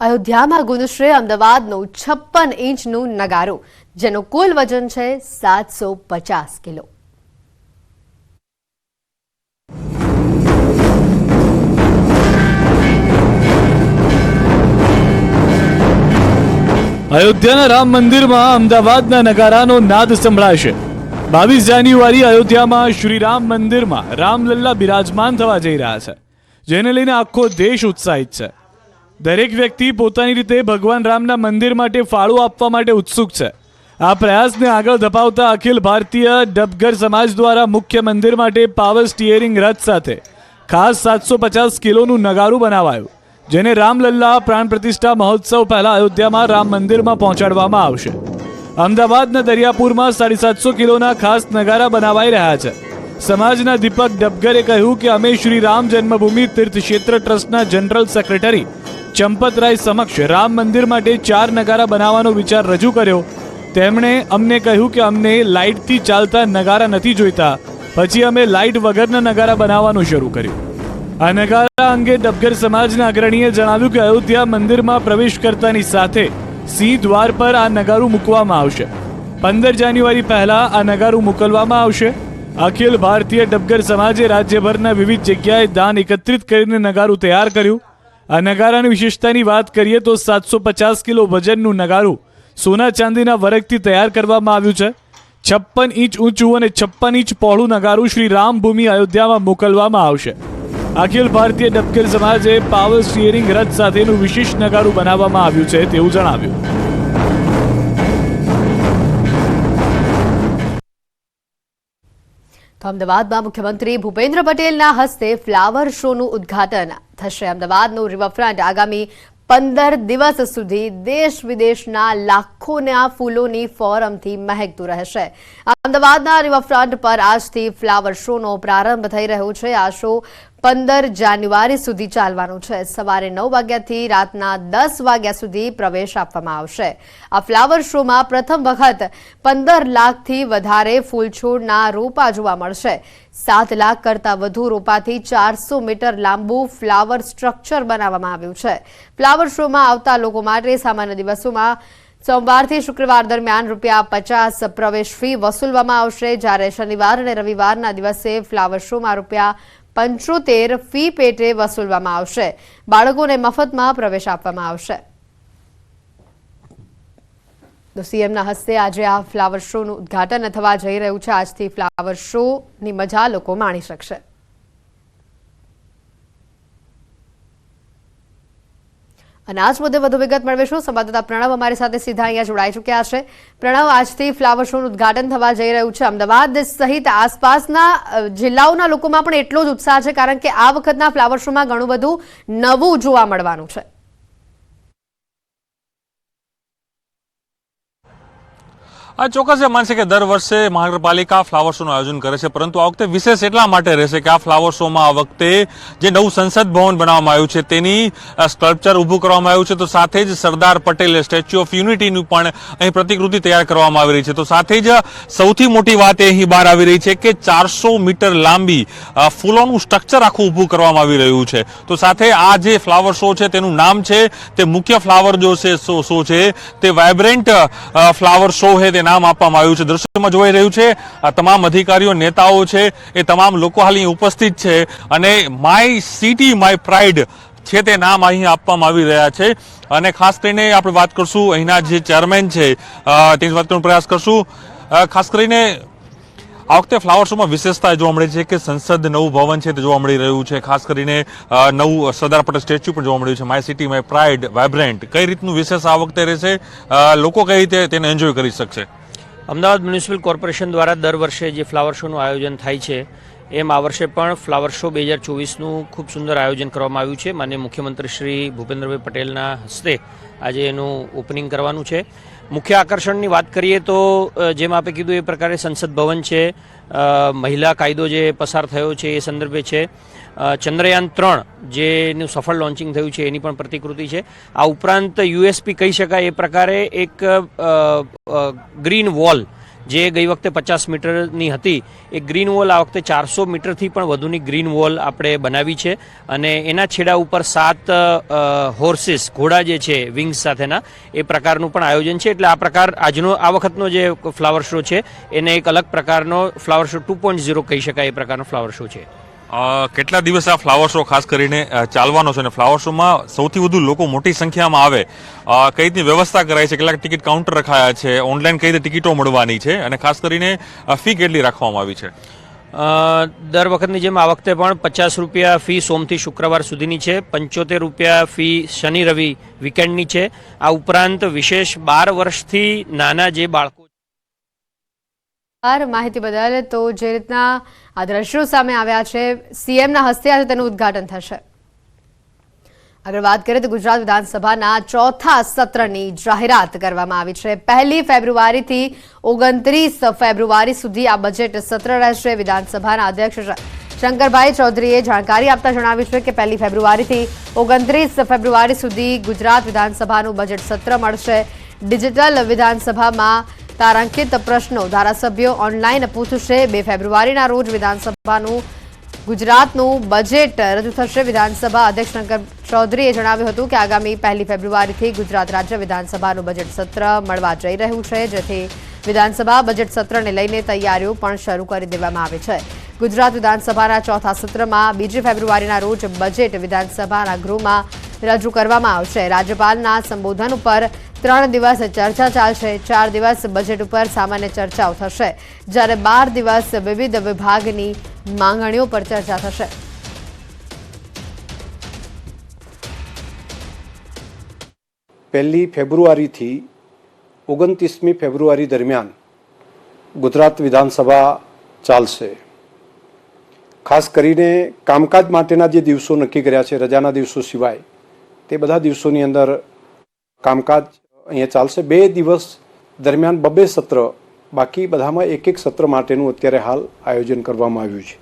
અયોધ્યામાં ગુંજશે અમદાવાદનું 56 ઇંચનું નગારું, જેનું કુલ વજન છે 750 કિલો. અયોધ્યાના રામ મંદિરમાં અમદાવાદના નગારાનો નાદ સંભળાશે. 22 જાન્યુઆરી અયોધ્યામાં શ્રી રામ મંદિરમાં રામલલ્લા બિરાજમાન થવા જઈ રહ્યા છે, જેને લઈને આખો દેશ ઉત્સાહિત છે. દરેક વ્યક્તિ પોતાની રીતે ભગવાન રામના મંદિર માટે ફાળો આપવા માટે ઉત્સુક છે. આ પ્રયાસને આગળ ધપાવતા અખિલ ભારતીય ડબગર સમાજ દ્વારા મુખ્ય મંદિર માટે પાવર સ્ટીયરિંગ રથ સાથે ખાસ 750 કિલોનું નગારું બનાવાયું, જેને રામલલ્લા પ્રાણ પ્રતિષ્ઠા મહોત્સવ પહેલા અયોધ્યામાં રામ મંદિરમાં પહોંચાડવામાં આવશે. અમદાવાદના દરિયાપુરમાં 750 કિલોના ખાસ નગારા બનાવાઈ રહ્યા છે. સમાજના દીપક ડબગરે કહ્યું કે અમે શ્રી રામ જન્મભૂમિ તીર્થ ક્ષેત્ર ટ્રસ્ટના જનરલ સેક્રેટરી ચંપતરાય સમક્ષ રામ મંદિર માટે 4 નગારા બનાવવાનો વિચાર રજૂ કર્યો. તેમણે અમને કહ્યું કે અમને લાઇટથી ચાલતા નગારા નથી જોઈતા. પછી અમે લાઇટ વગરના નગારા બનાવવાનું શરૂ કર્યું. આ નગારા અંગે ડબગર સમાજના અગ્રણીએ જણાવ્યું કે અયોધ્યા મંદિરમાં પ્રવેશ કરતાની સાથે સિંહ દ્વાર પર આ નગારું મૂકવામાં આવશે. 15 જાન્યુઆરી પહેલા આ નગારું મોકલવામાં આવશે. અખિલ ભારતીય ડબગર સમાજે રાજ્યભરના વિવિધ જગ્યાએ દાન એકત્રિત કરીને નગારું તૈયાર કર્યું. આ નગારાની વિશેષતાની વાત કરીએ તો 750 કિલો વજનનું નગારું સોના ચાંદીના વરખથી તૈયાર કરવામાં આવ્યું છે. 56 ઇંચ ઊંચું અને 56 ઇંચ પહોળું નગારું શ્રી રામભૂમિ અયોધ્યામાં મોકલવામાં આવશે. અખિલ ભારતીય ડબગર સમાજે પાવર સ્ટીયરિંગ રથ સાથેનું વિશેષ નગારું બનાવવામાં આવ્યું છે તેવું જણાવ્યું. તો અમદાવાદમાં મુખ્યમંત્રી ભૂપેન્દ્ર પટેલના હસ્તે ફ્લાવર શોનું ઉદ્ઘાટન થશે. અમદાવાદનું રિવરફ્રન્ટ આગામી 15 દિવસ સુધી દેશ વિદેશના લાખોના ફૂલોની ફોરમથી મહેકતું રહેશે. અમદાવાદના રિવરફ્રન્ટ પર આજથી ફ્લાવર શોનો પ્રારંભ થઈ રહ્યો છે. આ શો 15 જાન્યુઆરી સુધી ચાલવાનો છે. સવારે 9 વાગ્યાથી રાતના 10 વાગ્યા સુધી પ્રવેશ આપવામાં આવશે. આ ફ્લાવર શોમાં પ્રથમ વખત 15 લાખથી વધારે ફૂલછોડના રોપા જોવા મળશે. 7 લાખ કરતાં વધુ રોપાથી 400 મીટર લાંબુ ફ્લાવર સ્ટ્રક્ચર બનાવવામાં આવ્યું છે. ફ્લાવર શોમાં આવતા લોકો માટે સામાન્ય દિવસોમાં સોમવારથી શુક્રવાર દરમિયાન ₹50 પ્રવેશ ફી વસૂલવામાં આવશે, જ્યારે શનિવાર અને રવિવારના દિવસે ફ્લાવર શોમાં ₹75 ફી પેટે વસૂલવામાં આવશે. બાળકોને મફતમાં પ્રવેશ આપવામાં આવશે. તો સીએમના હસ્તે આજે આ ફ્લાવર શોનું ઉદ્ઘાટન થવા જઈ રહ્યું છે. આજથી ફ્લાવર શોની મજા લોકો માણી શકશે. અને આજ મુદ્દે વધુ વિગત મેળવીશું. સંવાદદાતા પ્રણવ અમારી સાથે સીધા અહીંયા જોડાઈ ચૂક્યા છે. પ્રણવ, આજથી ફ્લાવર શોનું ઉદ્ઘાટન થવા જઈ રહ્યું છે. અમદાવાદ સહિત આસપાસના જિલ્લાઓના લોકોમાં પણ એટલો જ ઉત્સાહ છે, કારણ કે આ વખતના ફ્લાવર શોમાં ઘણું બધું નવું જોવા મળવાનું છે. આ ચોક્કસ એ માનશે કે દર વર્ષે મહાનગરપાલિકા ફ્લાવર શોનું આયોજન કરે છે, પરંતુ આ વખતે વિશેષ એટલા માટે રહેશે કે આ ફ્લાવર શોમાં આ વખતે જે નવું સંસદ ભવન બનાવવામાં આવ્યું છે તેની સ્કલ્પચર ઊભું કરવામાં આવ્યું છે. તો સાથે જ સરદાર પટેલ સ્ટેચ્યુ ઓફ યુનિટીનું પણ અહીં પ્રતિકૃતિ તૈયાર કરવામાં આવી રહી છે. તો સાથે જ સૌથી મોટી વાત એ અહીં બહાર આવી રહી છે કે 400 મીટર લાંબી ફૂલોનું સ્ટ્રક્ચર આખું ઊભું કરવામાં આવી રહ્યું છે. તો સાથે આ જે ફ્લાવર શો છે તેનું નામ છે, તે મુખ્ય ફ્લાવર જો છે શો છે તે વાઇબ્રન્ટ ફ્લાવર શો છે તે નામ આપવામાં આવ્યું છે. દ્રશ્યોમાં જોઈ રહ્યું છે આ તમામ અધિકારીઓ, નેતાઓ છે, એ તમામ લોકો હાલ અહીં ઉપસ્થિત છે અને માય સિટી માય પ્રાઇડ છે તે નામ અહીં આપવામાં આવી રહ્યા છે. અને ખાસ કરીને આપણે વાત કરશું અહીંના જે ચેરમેન છે તેની વાત કરવાનો પ્રયાસ કરશું. ખાસ કરીને આ વખતે ફ્લાવર શોમાં વિશેષતા જોવા મળે છે કે સંસદ નવું ભવન છે તે જોવા મળી રહ્યું છે. ખાસ કરીને નવું સરદાર પટેલ સ્ટેચ્યુ પણ જોવા મળ્યું છે. My city my pride vibrant કઈ રીતનું વિશેષ આ વખતે રહેશે, લોકો કઈ રીતે તેને એન્જોય કરી શકશે? અમદાવાદ મ્યુનિસિપલ કોર્પોરેશન દ્વારા દર વર્ષે જે ફ્લાવર શોનું આયોજન થાય છે, એમ આ વર્ષે પણ ફ્લાવર શો 2024નું ખૂબ સુંદર આયોજન કરવામાં આવ્યું છે. માનનીય મુખ્યમંત્રી શ્રી ભૂપેન્દ્રભાઈ પટેલના હસ્તે આજે એનું ઓપનિંગ કરવાનું છે. મુખ્ય આકર્ષણની વાત કરીએ તો જેમ આપે કીધું એ પ્રકારે સંસદ ભવન છે, મહિલા કાયદો જે પસાર થયો છે એ સંદર્ભે છે, ચંદ્રયાન 3 જેનું સફળ લોન્ચિંગ થયું છે એની પણ પ્રતિકૃતિ છે. આ ઉપરાંત યુએસપી કહી શકાય એ પ્રકારે એક ગ્રીન વોલ જે ગઈ વખતે 50 મીટરની હતી એ ગ્રીન વોલ આ વખતે 400 મીટરથી પણ વધુની ગ્રીન વોલ આપણે બનાવી છે અને એના છેડા ઉપર 7 હોર્સિસ ઘોડા જે છે વિંગ્સ સાથેના એ પ્રકારનું પણ આયોજન છે. એટલે આ વખતનો જે ફ્લાવર શો છે એને એક અલગ પ્રકારનો ફ્લાવર શો 2.0 કહી શકાય એ પ્રકારનો ફ્લાવર શો છે. કેટલા દિવસ આ ફ્લાવર શો ખાસ કરીને ચાલવાનો છે અને ફ્લાવર શોમાં સૌથી વધુ લોકો મોટી સંખ્યામાં આવે કઈ રીતની વ્યવસ્થા કરાઈ છે, કેટલાક ટિકિટ કાઉન્ટર રખાયા છે, ઓનલાઈન કઈ રીતે ટિકિટો મળવાની છે અને ખાસ કરીને ફી કેટલી રાખવામાં આવી છે? દર વખતની જેમ આ વખતે પણ 50 રૂપિયા ફી સોમથી શુક્રવાર સુધીની છે, 75 રૂપિયા ફી શનિ રવિ વીકેન્ડની છે. આ ઉપરાંત વિશેષ 12 વર્ષથી નાના જે બાળકો માહિતી બદલ. તો જે રીતના આ દ્રશ્યો સામે આવ્યા છે, સીએમના હસ્તે આજે તેનું ઉદ્ઘાટન થશે. આગળ વાત કરીએ તો ગુજરાત વિધાનસભાના ચોથા સત્રની જાહેરાત કરવામાં આવી છે. 1 ફેબ્રુઆરીથી 29 ફેબ્રુઆરી સુધી આ બજેટ સત્ર રહેશે. વિધાનસભાના અધ્યક્ષ શંકરભાઈ ચૌધરીએ જાણકારી આપતા જણાવ્યું છે કે 1 ફેબ્રુઆરીથી 29 ફેબ્રુઆરી સુધી ગુજરાત વિધાનસભાનું બજેટ સત્ર મળશે. ડિજિટલ વિધાનસભામાં તારાંકિત પ્રશ્નો ધારાસભ્યો ઓનલાઈન પૂછશે. 2 ફેબ્રુઆરીના રોજ વિધાનસભાનું ગુજરાતનું બજેટ રજૂ થશે. વિધાનસભા અધ્યક્ષ શંકર ચૌધરીએ જણાવ્યું હતું કે આગામી 1 ફેબ્રુઆરીથી ગુજરાત રાજ્ય વિધાનસભાનું બજેટ સત્ર મળવા જઈ રહ્યું છે, જેથી વિધાનસભા બજેટ સત્રને લઈને તૈયારીઓ પણ શરૂ કરી દેવામાં આવી છે. ગુજરાત વિધાનસભાના ચોથા સત્રમાં 2 ફેબ્રુઆરીના રોજ બજેટ વિધાનસભાના ગૃહમાં રજૂ કરવામાં આવશે. રાજ્યપાલના સંબોધન ઉપર 3 દિવસ ચર્ચા ચાલશે. 4 દિવસ બજેટ ઉપર સામાન્ય ચર્ચાઓ થશે, જ્યારે 12 દિવસ વિવિધ વિભાગની માંગણીઓ પર ચર્ચા થશે. પહેલી ફેબ્રુઆરીથી 29મી ફેબ્રુઆરી દરમિયાન ગુજરાત વિધાનસભા ચાલશે. ખાસ કરીને કામકાજ માટેના જે દિવસો નક્કી કર્યા છે, રજાના દિવસો સિવાય, તે બધા દિવસોની અંદર કામકાજ અહીંયા ચાલશે. 2 દિવસ દરમિયાન 2 સત્ર, બાકી બધામાં 1 સત્ર માટેનું અત્યારે હાલ આયોજન કરવામાં આવ્યું છે.